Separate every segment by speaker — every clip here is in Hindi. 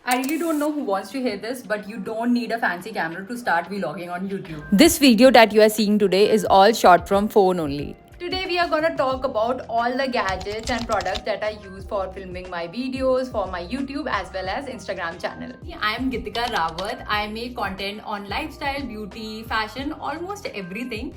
Speaker 1: I really don't know who wants to hear this, but you don't need a fancy camera to start vlogging on YouTube. This video that you are seeing today is all shot from phone only. Today we are gonna talk about all the gadgets and products that I use for filming my videos, for my YouTube as well as Instagram channel. I am Gitika Rawat. I make content on lifestyle, beauty, fashion, almost everything.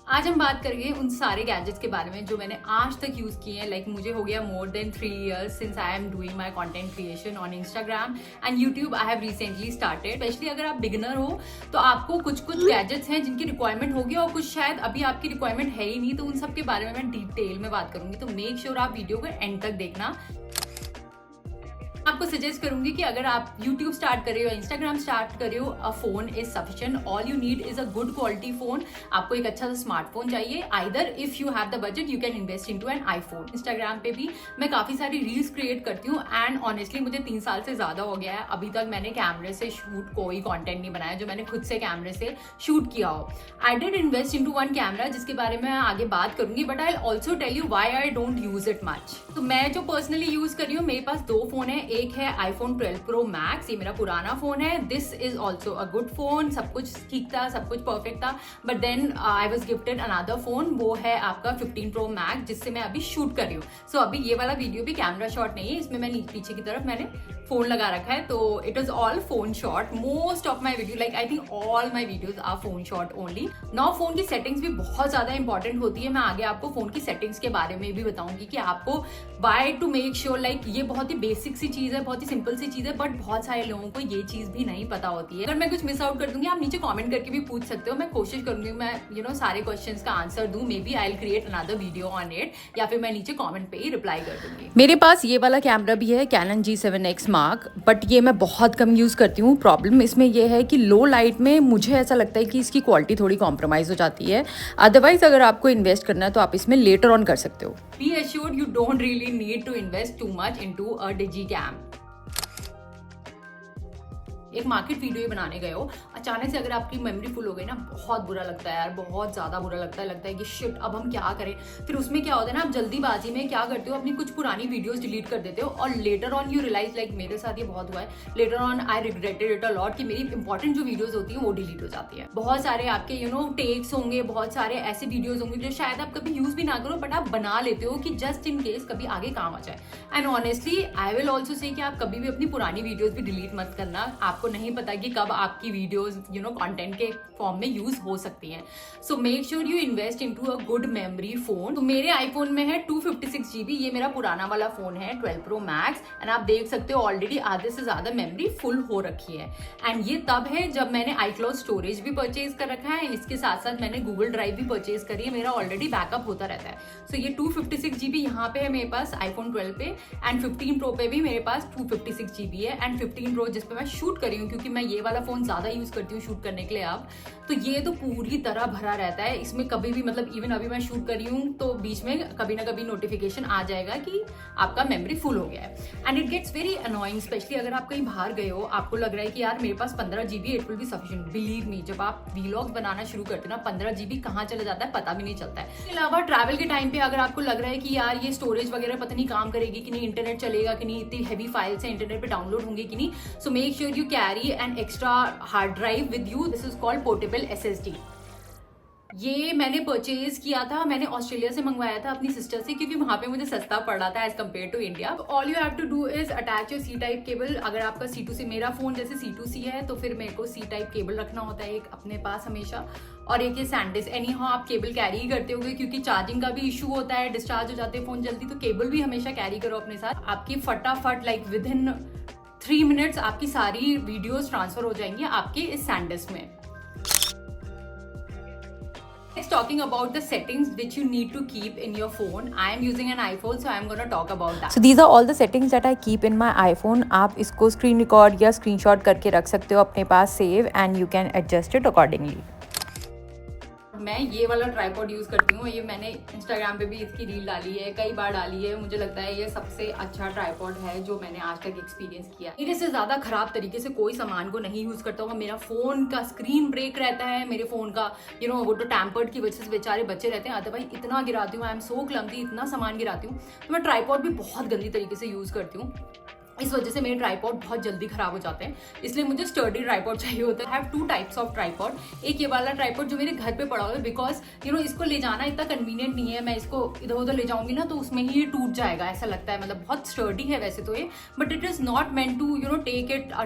Speaker 1: आज हम बात करेंगे उन सारे गैजेट्स के बारे में जो मैंने आज तक यूज किए हैं. लाइक मुझे हो गया more than 3 years since I am doing my content creation on Instagram and YouTube. I have recently started. Specially अगर आप बिगिनर हो तो आपको कुछ गैजेट्स हैं जिनकी रिक्वायरमेंट होगी और कुछ शायद अभी आपकी रिक्वायरमेंट है ही नहीं. तो उन सब के बारे में मैं डिटेल में बात करूंगी. तो मेक श्योर आप वीडियो को एंड तक देखना. आपको सजेस्ट करूंगी कि अगर आप YouTube स्टार्ट कर रहे हो, Instagram स्टार्ट कर रहे हो, अ phone is sufficient. All you need is a good quality phone. आपको एक अच्छा सा स्मार्टफोन चाहिए. Either if you have the budget you can invest into an iPhone. Instagram पे भी मैं काफी सारी रील्स क्रिएट करती हूँ एंड ऑनेस्टली मुझे 3 साल से ज्यादा हो गया है. अभी तक मैंने कैमरे से शूट कोई कॉन्टेंट नहीं बनाया जो मैंने खुद से कैमरे से शूट किया हो. I did invest into one camera जिसके बारे में आगे बात करूंगी, but I also tell you why I don't use it much. तो मैं जो पर्सनली यूज कर रही हूँ, मेरे पास 2 फोन है. एक है iPhone 12 Pro Max, ये मेरा पुराना फोन है. This is also a good phone. सब कुछ ठीक था, सब कुछ परफेक्ट था. But then I was gifted another phone. वो है आपका 15 Pro Max जिससे मैं अभी शूट कर रही हूँ. सो अभी ये वाला वीडियो भी कैमरा शॉट नहीं है. इसमें मैं पीछे की तरफ मैंने फोन लगा रखा है. तो it is all phone shot. Most of my video, like I think all my videos are phone shot only. Now phone की सेटिंग्स भी बहुत ज्यादा इंपॉर्टेंट होती है. मैं आगे आपको फोन की सेटिंग्स के बारे में भी बताऊंगी कि आपको by two make sure. Like ये बहुत ही बेसिक सी चीज है, बहुत ही सिंपल सी चीज है, बट बहुत सारे लोगों को ये चीज भी नहीं पता होती है. अगर मैं कुछ मिस आउट कर दूंगी आप नीचे कमेंट करके भी पूछ सकते हो. मैं कोशिश करूंगी मैं सारे क्वेश्चंस का आंसर दूं. Maybe I will create another video on it, या फिर मैं नीचे कमेंट पे ही रिप्लाई कर दूंगी. मेरे पास ये वाला कैमरा भी है, Canon G7X Mark, बट ये मैं बहुत कम यूज करती हूँ. प्रॉब्लम इसमें ये है कि लो लाइट में मुझे ऐसा लगता है कि इसकी क्वालिटी थोड़ी कॉम्प्रोमाइज हो जाती है. अदरवाइज अगर आपको इन्वेस्ट करना है तो आप इसमें लेटर ऑन कर सकते हो. Be assured you don't really need to invest too much into a digi cam. एक मार्केट वीडियो बनाने गए हो, अचानक से अगर आपकी मेमोरी फुल हो गई ना, बहुत बुरा लगता है यार. बहुत ज्यादा बुरा लगता है कि शिट अब हम क्या करें. फिर उसमें क्या होता है ना, आप जल्दीबाजी में क्या करते हो, अपनी कुछ पुरानी वीडियोस डिलीट कर देते हो और later on you realise, like मेरे साथ ये बहुत हुआ है. Later on I regretted it a lot कि मेरी इंपॉर्टेंट जो वीडियोस होती है वो डिलीट हो जाती है. बहुत सारे आपके टेक्स होंगे, बहुत सारे ऐसे वीडियोज होंगे जो शायद आप कभी यूज भी ना करो, बट आप बना लेते हो कि जस्ट इन केस कभी आगे काम आ जाए. And honestly I will also say कि आप कभी भी अपनी पुरानी वीडियोज भी डिलीट मत करना. आपको नहीं पता कि कब आपकी वीडियोस कंटेंट के फॉर्म में यूज हो सकती हैं. So make sure you invest into a good memory phone. तो मेरे आईफोन में है 256 GB. ये मेरा पुराना वाला फोन है 12 Pro Max एंड आप देख सकते हो ऑलरेडी आधे से ज्यादा मेमोरी फुल हो रखी है. एंड ये तब है जब मैंने iCloud स्टोरेज भी परचेज कर रखा है. इसके साथ साथ मैंने Google ड्राइव भी परचेज करी है. मेरा ऑलरेडी बैकअप होता रहता है. सो ये 256 GB यहाँ पे है मेरे पास iPhone 12 पे, एंड 15 Pro पे भी मेरे पास 256 GB है. एंड 15 Pro जिसपे मैं शूट करी हूँ, क्योंकि मैं ये वाला फोन ज्यादा यूज करती हूँ शूट करने के लिए अब, तो ये तो पूरी तरह भरा रहता है. इसमें कभी भी इवन अभी मैं शूट कर रही हूँ तो बीच में कभी ना कभी नोटिफिकेशन आ जाएगा कि आपका मेमोरी फुल हो गया है. And it gets very annoying, especially अगर आप कहीं बाहर गए हो, आपको लग रहा है कि यार मेरे पास 15 GB it will be sufficient. Believe me, जब आप वीलॉग्स बनाना शुरू करते हो ना, 15 GB कहाँ चला जाता है पता भी नहीं चलता है. इसके अलावा ट्रैवल के टाइम पे अगर आपको लग रहा है कि यार ये स्टोरेज वगैरह पता नहीं काम करेगी कि नहीं, इंटरनेट चलेगा कि नहीं, इतनी हैवी फाइल्स है इंटरनेट पे डाउनलोड होंगे कि नहीं, so make sure you carry an extra hard drive with you. This is called portable SSD. ये मैंने परचेज किया था, मैंने ऑस्ट्रेलिया से मंगवाया था अपनी सिस्टर से, क्योंकि वहां पे मुझे सस्ता पड़ रहा था as compared to India. All you have to do is attach your C type cable. अगर आपका C2C, मेरा फोन जैसे C2C है, तो फिर मेरे को C टाइप केबल रखना होता है एक अपने पास हमेशा. और एक ये सैंडिस. एनी हाउ आप केबल कैरी ही करते होगे, क्योंकि चार्जिंग का भी इशू होता है, डिस्चार्ज हो जाते हैं फोन जल्दी, तो केबल भी हमेशा कैरी करो अपने साथ. आपकी फटाफट लाइक विद इन 3 minutes आपकी सारी वीडियोस ट्रांसफर हो जाएंगी आपके इस सैंडिस में. Next, talking about the settings which you need to keep in your phone. I am using an iPhone, so I am going to talk about that. So these are all the settings that I keep in my iPhone. आप इसको स्क्रीन रिकॉर्ड या स्क्रीनशॉट करके रख सकते हो अपने पास save, and you can adjust it accordingly. मैं ये वाला ट्राइपॉड यूज करती हूँ. ये मैंने इंस्टाग्राम पे भी इसकी रील डाली है, कई बार डाली है. मुझे लगता है ये सबसे अच्छा ट्राइपॉड है जो मैंने आज तक एक्सपीरियंस किया. मेरे से ज्यादा खराब तरीके से कोई सामान को नहीं यूज करता हूँ. मेरा फोन का स्क्रीन ब्रेक रहता है, मेरे फोन का वो तो टैम्पर्ड की वजह से बेचारे बच्चे रहते हैं. अदरवाइज इतना गिराती हूँ, आई एम सो क्लमजी, इतना सामान गिराती हूँ. तो मैं ट्राइपॉड भी बहुत गंदी तरीके से यूज करती हूँ. इस वजह से मेरे ट्राइपॉड बहुत जल्दी खराब हो जाते हैं, इसलिए मुझे स्टर्डी ट्राइपॉड चाहिए होता है। I have 2 types of tripod. एक ये वाला ट्राइपॉड जो मेरे घर पे पड़ा हुआ है, बिकॉज इसको ले जाना इतना कन्वीनियंट नहीं है। मैं इसको इधर उधर ले जाऊंगी ना तो उसमें ही ये टूट जाएगा ऐसा लगता है। मतलब बहुत स्टर्डी है वैसे तो ये, but it is not meant to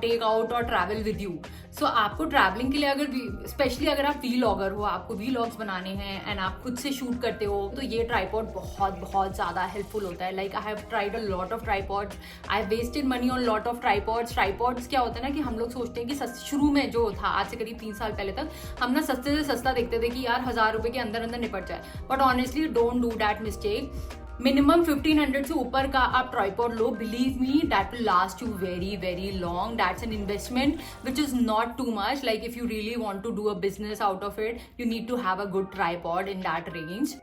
Speaker 1: take out और ट्रैवल विद यू। सो आपको ट्रैवलिंग के लिए अगर स्पेशली अगर आप वीलॉगर हो, आपको वीलॉग्स बनाने हैं एंड आप खुद से शूट करते हो, तो ये ट्राइपॉड बहुत ज़्यादा हेल्पफुल होता है। Like I have tried a lot of tripods, I have wasted money on lot of tripods. Tripods क्या होता है ना कि हम लोग सोचते हैं कि शुरू में जो था, आज से करीब 3 साल पहले तक, हम ना सस्ते से सस्ता देखते थे कि यार 1000 रुपये के अंदर अंदर निपट जाए। But honestly don't do that mistake. Minimum 1500 से ऊपर का आप ट्राइपॉड लो, believe me that will last you very very long. That's an investment which is not too much. Like if you really want to do a business out of it, you need to have a good tripod in that range.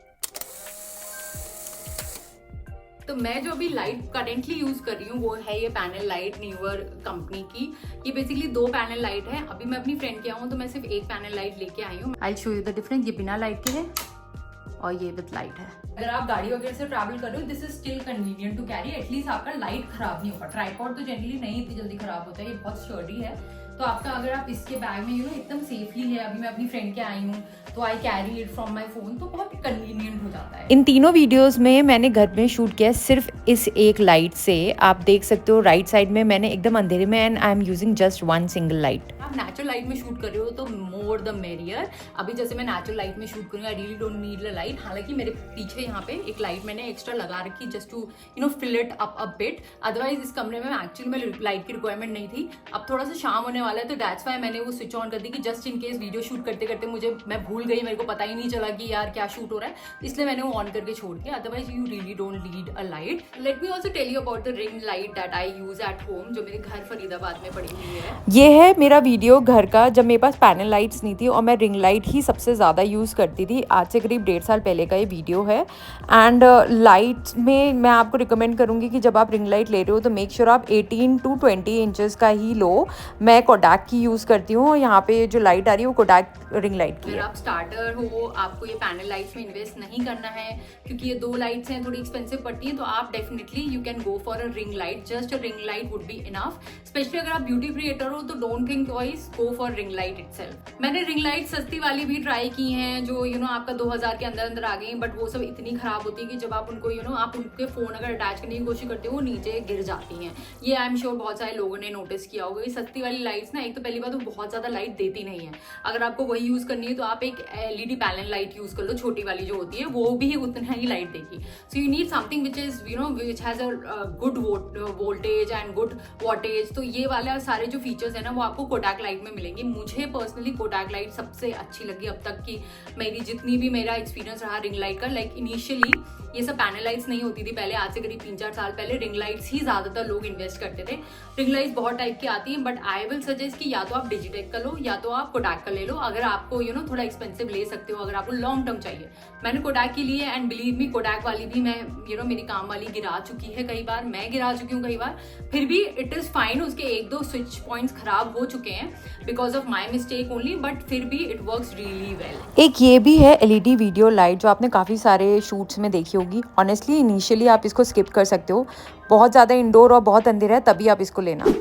Speaker 1: तो मैं जो अभी लाइट करेंटली यूज कर रही हूँ वो है ये पैनल लाइट न्यूअर कंपनी की। ये बेसिकली 2 पैनल लाइट है। अभी मैं अपनी फ्रेंड के आऊँ तो मैं सिर्फ एक पैनल लाइट लेके आई हूँ। I show you the difference. ये बिना लाइट के है और ये विद लाइट है। अगर आप गाड़ी वगैरह से ट्रैवल कर रहे हो, this is still convenient to carry. At least आपका लाइट खराब नहीं होगा। ट्राइपॉड तो जनरली नहीं इतनी जल्दी खराब होता है, ये बहुत स्टर्डी है। तो आपका अगर आप इसके बैग में एकदम सेफली है। अभी मैं अपनी फ्रेंड के आई हूँ तो I carry it from my phone, तो बहुत कन्वीनियंट हो जाता है।
Speaker 2: इन तीनों वीडियोस में मैंने घर में शूट किया सिर्फ इस एक लाइट से। आप देख सकते हो राइट साइड में मैंने एकदम अंधेरे में, and I am using just 1 single light.
Speaker 1: आप नेचुरल लाइट में शूट कर रहे हो तो मोर द मेरियर। अभी जैसे मैं नेचुरल लाइट में शूट करूँगी, I really don't need a light. हालांकि मेरे पीछे यहाँ पे एक लाइट मैंने एक्स्ट्रा लगा रखी just to fill it up a bit. Otherwise इस कमरे में एक्चुअली में लाइट की रिक्वायरमेंट नहीं थी। अब थोड़ा सा शाम होने वाला है तो दैट्स वाई मैंने वो स्विच ऑन कर दी कि just in case video shoot करते करते मैं भूल गई, मेरे को पता ही नहीं चला कि यार क्या शूट हो रहा है, इसलिए मैंने वो ऑन करके छोड़ दिया। Otherwise you really don't need a light. Let me also tell you about the ring light that I use at home, जो मेरे घर फरीदाबाद में पड़ी हुई है।
Speaker 2: ये है मेरा वीडियो घर का, जब मेरे पास पैनल लाइट्स नहीं थी और मैं रिंग लाइट ही सबसे ज़्यादा यूज़ करती थी। आज से करीब 1.5 साल पहले का ये वीडियो है। एंड लाइट में मैं आपको रिकमेंड करूँगी कि जब आप रिंग लाइट ले रहे हो तो मेक श्योर आप 18 to 20 इंचज़ का ही लो। मैं कोडाक की यूज़ करती हूँ और यहाँ पे जो लाइट आ रही है वो कोडाक रिंग लाइट की
Speaker 1: अगर
Speaker 2: है।
Speaker 1: आप स्टार्टर हो, आपको ये पैनल लाइट्स में इन्वेस्ट नहीं करना है क्योंकि ये 2 लाइट्स हैं, थोड़ी एक्सपेंसिव पड़ती हैं, तो आप definitely you can go for a ring light. Just a ring light would be enough. Specially अगर आप ब्यूटी क्रिएटर हो तो don't think twice, go for ring light itself. मैंने रिंग लाइट सस्ती वाली भी ट्राई की हैं जो आपका 2000 के अंदर अंदर आ गई, बट वो सब इतनी खराब होती है कि जब आप उनको आप उनके फोन अगर अटैच करने की कोशिश करते हो वो नीचे गिर जाती हैं। ये आई एम श्योर बहुत सारे लोगों ने नोटिस किया होगा। ये सस्ती वाली लाइट्स ना, एक तो पहली बात तो बहुत ज्यादा लाइट देती नहीं है। अगर आपको वही यूज करनी है तो आप एक एलईडी पैनल लाइट यूज कर लो, छोटी वाली जो होती है, वो भी उतना ही लाइट देगी। So you need something which is which has a good voltage and good wattage. तो ये वाले सारे जो फीचर्स है ना वो आपको कोडाक लाइट में मिलेंगे। मुझे पर्सनली कोडाक लाइट सबसे अच्छी लगी अब तक की मेरी जितनी भी मेरा एक्सपीरियंस रहा रिंग लाइट का। लाइक इनिशियली ये सब पैनल लाइट्स नहीं होती थी पहले, आज से करीब 3-4 साल पहले रिंग लाइट्स ही ज्यादातर लोग इन्वेस्ट करते थे। रिंग लाइट्स बहुत टाइप की आती हैं, बट आई विल सजेस्ट कि या तो आप डिजिटेक का लो या तो आप कोडाक का ले लो। अगर आपको थोड़ा एक्सपेंसिव ले सकते हो, अगर आपको लॉन्ग टर्म चाहिए। मैंने कोडाक की ली है एंड बिलीव मी कोडाक वाली भी मैं मेरी काम वाली गिरा चुकी है कई बार, मैं गिरा चुकी हूँ कई बार, फिर भी इट इज फाइन। उसके 1-2 स्विच पॉइंट्स खराब हो चुके हैं because of my mistake only, but फिर भी इट वर्क्स रियली वेल।
Speaker 2: एक ये भी है एलईडी वीडियो लाइट जो आपने काफ़ी सारे शूट्स में देखी होगी। ऑनेस्टली इनिशियली आप इसको स्किप कर सकते हो, बहुत ज़्यादा इंडोर और बहुत अंधेरा है तभी आप इसको लेना।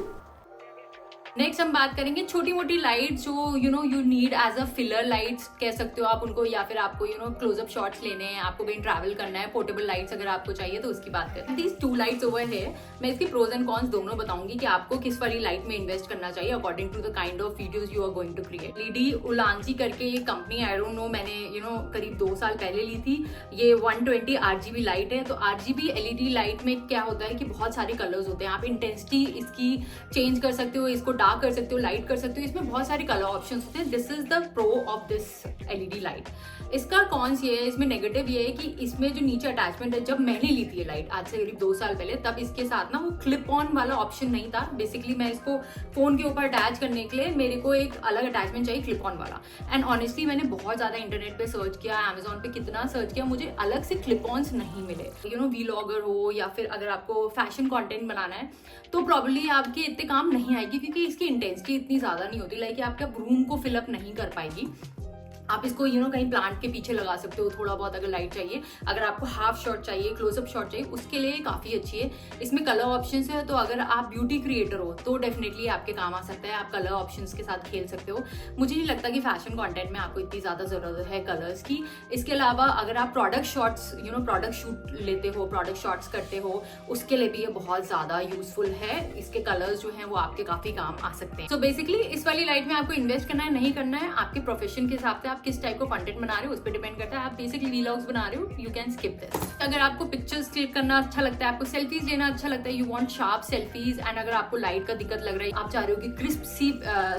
Speaker 1: नेक्स्ट हम बात करेंगे छोटी मोटी लाइट्स जो you need as a filler lights कह सकते हो आप उनको, या फिर आपको क्लोजअप शॉट्स लेने हैं, आपको कहीं ट्रैवल करना है, पोर्टेबल लाइट्स अगर आपको चाहिए तो उसकी बात करें। दीज 2 लाइट्स ओवर है। मैं इसके प्रोज एंड कॉन्स दोनों बताऊंगी कि आपको किस वाली लाइट में इन्वेस्ट करना चाहिए according to the kind of videos you are going to create. LED उलांची करके ये कंपनी, आई डोंट नो, मैंने करीब 2 साल पहले ली थी। ये 120 RGB लाइट है। तो RGB एलईडी लाइट में क्या होता है कि बहुत सारे कलर्स होते हैं, आप इंटेंसिटी इसकी चेंज कर सकते हो, इसको डार्क कर सकते हो, लाइट कर सकते हो, इसमें बहुत सारे कलर ऑप्शंस होते हैं। This is the pro of this LED light. इसका कॉन्स ये है, इसमें नेगेटिव ये है कि इसमें जो नीचे अटैचमेंट है, जब मैंने ली थी ये लाइट आज से करीब 2 साल पहले, तब इसके साथ ना वो क्लिप ऑन वाला ऑप्शन नहीं था। बेसिकली मैं इसको फोन के ऊपर अटैच करने के लिए मेरे को एक अलग अटैचमेंट चाहिए क्लिप ऑन वाला। एंड ऑनेस्टली मैंने बहुत ज्यादा इंटरनेट पे सर्च किया, अमेजोन पे कितना सर्च किया, मुझे अलग से क्लिप ऑन्स नहीं मिले। वीलॉगर हो या फिर अगर आपको फैशन कंटेंट बनाना है तो प्रॉब्ली आपके इतने काम नहीं आएगी क्योंकि इसकी इंटेंसिटी इतनी ज्यादा नहीं होती, लाइक आपका रूम को फिलअप नहीं कर पाएगी। आप इसको कहीं प्लांट के पीछे लगा सकते हो, थोड़ा बहुत अगर लाइट चाहिए। अगर आपको हाफ शॉट चाहिए, क्लोजअप शॉट चाहिए, उसके लिए काफ़ी अच्छी है। इसमें कलर ऑप्शंस है, तो अगर आप ब्यूटी क्रिएटर हो तो डेफिनेटली आपके काम आ सकता है। आप कलर ऑप्शंस के साथ खेल सकते हो। मुझे नहीं लगता कि फैशन कंटेंट में आपको इतनी ज़्यादा ज़रूरत है कलर्स की। इसके अलावा अगर आप प्रोडक्ट शॉट्स प्रोडक्ट शूट लेते हो, प्रोडक्ट शॉट्स करते हो, उसके लिए भी ये बहुत ज़्यादा यूजफुल है। इसके कलर्स जो हैं वो आपके काफ़ी काम आ सकते हैं। सो बेसिकली इस वाली लाइट में आपको इन्वेस्ट करना है नहीं करना है आपके प्रोफेशन के हिसाब से, आप किस टाइप को कंटेंट बना रहे हो उस पर डिपेंड करता है। आप बेसिकली वीलॉग्स बना रहे हो, यू कैन स्किप दिस। अगर आपको पिक्चर्स क्लिक करना अच्छा लगता है, आपको सेल्फीज लेना अच्छा लगता है, you want sharp selfies, and अगर आपको लाइट का दिक्कत लग रहा है, आप चाह रहे हो कि क्रिस्प सी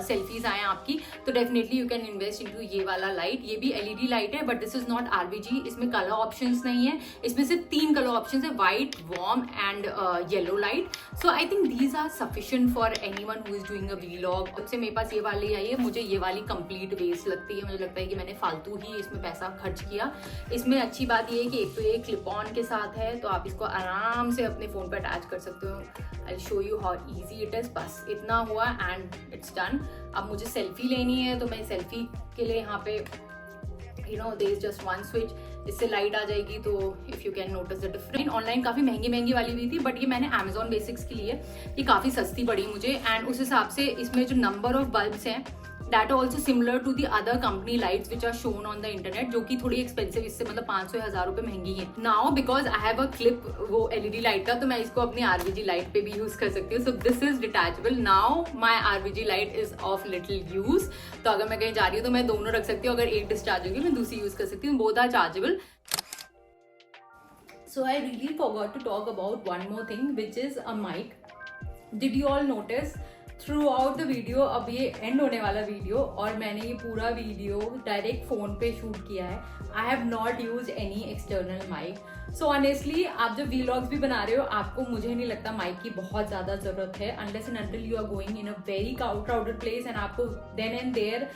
Speaker 1: सेल्फीज आए आपकी, तो definitely you can invest into ये वाला लाइट। ये भी एलईडी लाइट है, but this is not RBG. इसमें कलर ऑप्शंस नहीं है, इसमें सिर्फ 3 कलर ऑप्शंस है, white, warm and yellow light. So I think these are sufficient for anyone who is doing a vlog. सबसे मेरे पास ये वाली आई है, मुझे ये वाली कंप्लीट वेस्ट लगती है। मुझे लगता है कि मैंने फालतू ही इसमें पैसा खर्च किया। इसमें अच्छी बात ये है कि एक तो ये क्लिप ऑन के साथ है, तो आप इसको आराम से अपने फोन पर अटैच कर सकते हो। I show you how easy it is. बस इतना हुआ एंड इट्स डन। अब मुझे सेल्फी लेनी है, तो मैं सेल्फी के लिए यहाँ पे there is just one switch, इससे लाइट आ जाएगी। तो if you can notice the difference. Online काफ़ी महंगी वाली भी थी, बट ये मैंने Amazon बेसिक्स के लिए, ये काफ़ी सस्ती पड़ी मुझे। एंड उस हिसाब से इसमें जो नंबर ऑफ बल्ब्स हैं that are also similar to the other company lights which are shown on the internet, जो कि थोड़ी एक्सपेंसिव, इससे मतलब 500 या 1000 रुपए महंगी है। Now because I have a clip वो एलईडी लाइट का, तो मैं इसको अपनी आरबीजी लाइट पे भी यूज कर सकती हूँ। So this is detachable. Now my RBG light is of little use, तो अगर मैं कहीं जा रही हूँ तो मैं दोनों रख सकती हूँ। अगर एक डिस्चार्ज होगी मैं दूसरी यूज कर सकती हूँ। Both are chargeable. So I really forgot to talk about one more thing, which is a mic. Did you all notice through out the video, अब ये एंड होने वाला वीडियो और मैंने ये पूरा वीडियो डायरेक्ट फोन पे शूट किया है। I have not use any external mic. So honestly आप जब वीलॉग्स भी बना रहे हो, आपको मुझे नहीं लगता माइक की बहुत ज़्यादा ज़रूरत है, unless and until you are going in a very crowded place and आपको देन एंड देयर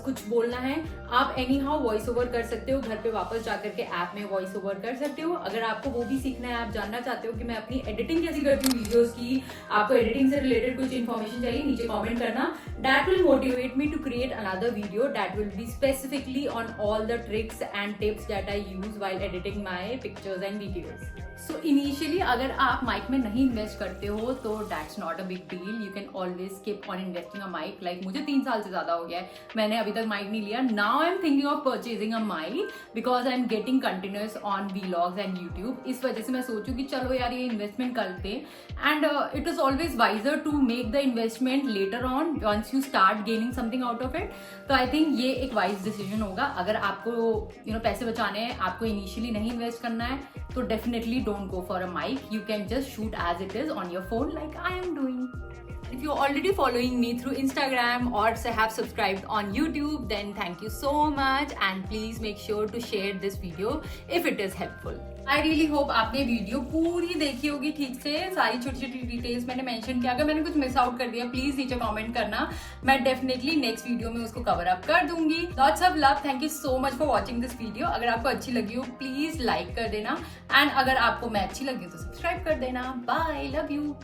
Speaker 1: कुछ बोलना है। आप एनी हाउ वॉइस ओवर कर सकते हो, घर पे वापस जाकर के ऐप में वॉइस ओवर कर सकते हो। अगर आपको वो भी सीखना है, आप जानना चाहते हो कि मैं अपनी एडिटिंग कैसी करती हूँ वीडियोस की, आपको एडिटिंग से रिलेटेड कुछ इन्फॉर्मेशन चाहिए, नीचे कमेंट करना। That will motivate me to create another video that will be specifically on all the tricks and tips that I use while editing my pictures and videos. So initially अगर आप माइक में नहीं इन्वेस्ट करते हो तो that's not a big deal, you can always keep on investing a mic. Like मुझे 3 साल से ज्यादा हो गया है, मैंने अभी तक माइक नहीं लिया। Now I am thinking of purchasing a mic because I am getting continuous on vlogs and YouTube. इस वजह से मैं सोचूं कि चलो यार ये इन्वेस्टमेंट करते हैं। And it is always wiser to make the investment later on once you start gaining something out of it. तो आई थिंक ये एक वाइज डिसीजन होगा। अगर आपको पैसे बचाने हैं, आपको इनिशियली नहीं इन्वेस्ट करना है, तो definitely don't go for a mic. You can just shoot as it is on your phone like I am doing. If you're already following me through Instagram or have subscribed on YouTube, then thank you so much and please make sure to share this video if it is helpful. I really hope आपने वीडियो पूरी देखी होगी ठीक से, सारी छोटी छोटी डिटेल्स मैंने मेंशन किया। अगर मैंने कुछ मिस आउट कर दिया प्लीज नीचे कमेंट करना, मैं डेफिनेटली नेक्स्ट वीडियो में उसको कवर अप कर दूंगी। Lots of love, thank you so much for watching this video. अगर आपको अच्छी लगी हो प्लीज लाइक कर देना एंड अगर आपको मैं अच्छी लगी तो सब्सक्राइब कर देना। Bye, love you.